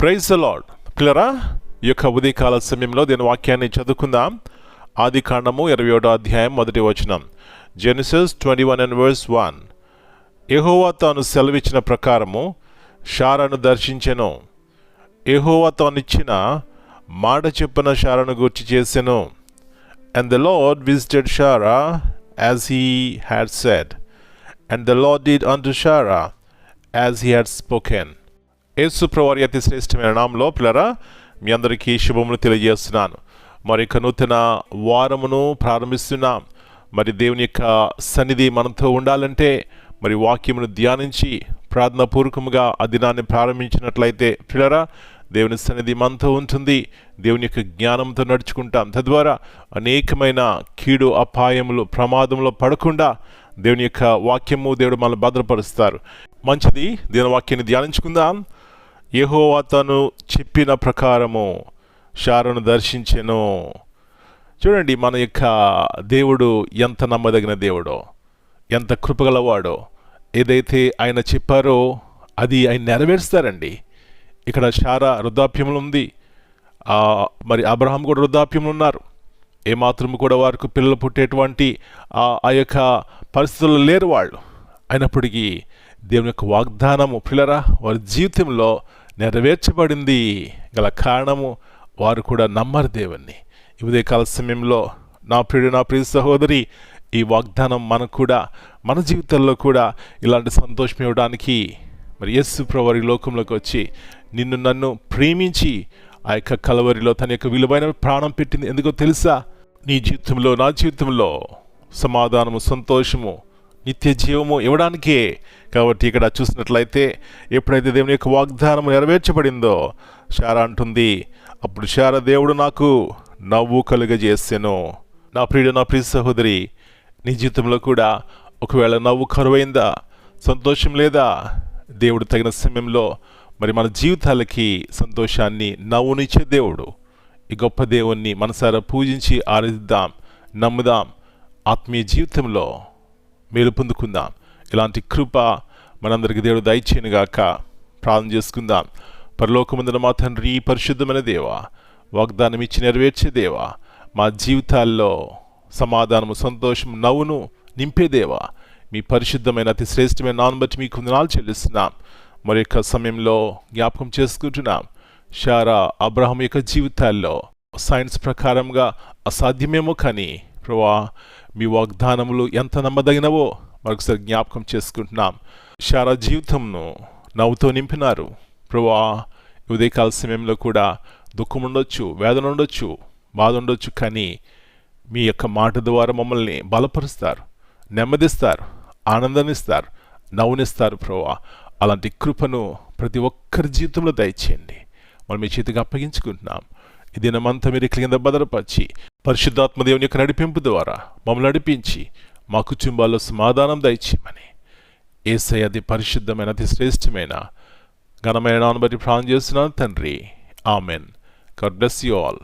Praise the lord. పిల్లరా, ఈ యొక్క ఉదయకాల సమయంలో దీని వాక్యాన్ని చదువుకుందాం. ఆది కాండము 21వ అధ్యాయం 1వ వచనం. జెనసిస్ 21:1. యెహోవా తాను సెలవిచ్చిన ప్రకారము శారాను దర్శించెను. యెహోవా తానిచ్చిన మాట చెప్పిన శారాను గూర్చి చేసెను. And the Lord visited Sarah as he had said, and the Lord did unto Sarah as he had spoken. యేసు ప్రభువారి అతి శ్రేష్టమైన నామములో పిల్లరా మీ అందరికీ శుభములు తెలియజేస్తున్నాను. మరి నూతన వారమును ప్రారంభిస్తున్నాం. మరి దేవుని యొక్క సన్నిధి మనతో ఉండాలంటే మరి వాక్యమును ధ్యానించి ప్రార్థనాపూర్వకముగా ఆ దినాన్ని ప్రారంభించినట్లయితే పిల్లరా దేవుని సన్నిధి మనతో ఉంటుంది. దేవుని యొక్క జ్ఞానంతో నడుచుకుంటాం. తద్వారా అనేకమైన కీడు అపాయములు ప్రమాదంలో పడకుండా దేవుని యొక్క వాక్యము దేవుడు మనల్ని భద్రపరుస్తారు. మంచిది, దేవుని వాక్యాన్ని ధ్యానించుకుందాం. యెహోవా తాను చెప్పిన ప్రకారము శారాను దర్శించెను. చూడండి, మన యొక్క దేవుడు ఎంత నమ్మదగిన దేవుడో, ఎంత కృపగలవాడో. ఏదైతే ఆయన చెప్పారో అది ఆయన నెరవేరుస్తారండి. ఇక్కడ శారా వృద్ధాప్యంలో ఉంది, మరి అబ్రహాం కూడా వృద్ధాప్యంలో ఉన్నారు. ఏమాత్రం కూడా వారికి పిల్లలు పుట్టేటువంటి ఆ యొక్క పరిస్థితుల్లో లేరు వాళ్ళు. అయినప్పటికీ దేవుని యొక్క వాగ్దానము పిల్లరా వారి జీవితంలో నెరవేర్చబడింది. గల కారణము వారు కూడా నమ్మరు దేవుణ్ణి. ఈ ఉదయకాల సమయంలో నా ప్రియ సహోదరి, ఈ వాగ్దానం మనకు కూడా మన జీవితంలో కూడా ఇలాంటి సంతోషం ఇవ్వడానికి మరి యేసు ప్రభువారి లోకంలోకి వచ్చి నిన్ను నన్ను ప్రేమించి ఆ యొక్క కలవరిలో తన యొక్క విలువైన ప్రాణం పెట్టింది. ఎందుకో తెలుసా? నీ జీవితంలో నా జీవితంలో సమాధానము, సంతోషము, నిత్య జీవము ఇవ్వడానికే. కాబట్టి ఇక్కడ చూసినట్లయితే ఎప్పుడైతే దేవుని యొక్క వాగ్దానం నెరవేర్చబడిందో శారా అంటుంది, అప్పుడు శారా దేవుడు నాకు నవ్వు కలుగజేసెను. నా ప్రియ సహోదరి, నీ జీవితంలో కూడా ఒకవేళ నవ్వు కరువైందా, సంతోషం లేదా, దేవుడు తగిన సమయంలో మరి మన జీవితాలకి సంతోషాన్ని, నవ్వునిచ్చే దేవుడు. ఈ గొప్ప దేవుణ్ణి మనసారా పూజించి ఆరాధిద్దాం, నమ్ముదాం. ఆత్మీయ జీవితంలో మేలు పొందుకుందాం. ఇలాంటి కృప మనందరికీ దేవుడు దయచేయనుగాక. ప్రార్థన చేసుకుందాం. పరలోకమందున మా తండ్రి, పరిశుద్ధమైన దేవా, వాగ్దానం ఇచ్చి నెరవేర్చే దేవా, మా జీవితాల్లో సమాధానము, సంతోషం, నవ్వును నింపే దేవా, మీ పరిశుద్ధమైన అతి శ్రేష్టమైన నామమును బట్టి మీకు వందనాలు చెల్లిస్తున్నాం. మరి యొక్క సమయంలో జ్ఞాపకం చేసుకుంటున్నాం. శారా, అబ్రహాం యొక్క జీవితాల్లో సైన్స్ ప్రకారంగా అసాధ్యమేమో కానీ ప్రభువా మీ వాగ్దానములు ఎంత నమ్మదగినవో మరొకసారి జ్ఞాపకం చేసుకుంటున్నాం. శారా జీవితంను నవ్వుతో నింపినారు. ప్రభువా ఉదయకాల సమయంలో కూడా దుఃఖం ఉండొచ్చు, వేదన ఉండొచ్చు, బాధ ఉండొచ్చు, కానీ మీ యొక్క మాట ద్వారా మమ్మల్ని బలపరుస్తారు, నెమ్మదిస్తారు, ఆనందాన్నిస్తారు, నవ్వునిస్తారు. ప్రభువా అలాంటి కృపను ప్రతి ఒక్కరి జీవితంలో దయచేయండి. మనం మీ చేతికి అప్పగించుకుంటున్నాం. ఈ దినమంతా మీరు కింద భద్రపరిచి పరిశుద్ధాత్మ దేవుని యొక్క నడిపింపు ద్వారా మమ్మల్ని నడిపించి మా కుటుంబాల్లో సమాధానం దయచేయమని యేసయ్య అతి పరిశుద్ధమైన అతి శ్రేష్టమైన ఘనమైన నామమును బట్టి ప్రార్థన చేస్తున్నాను తండ్రి. Amen. God bless you all.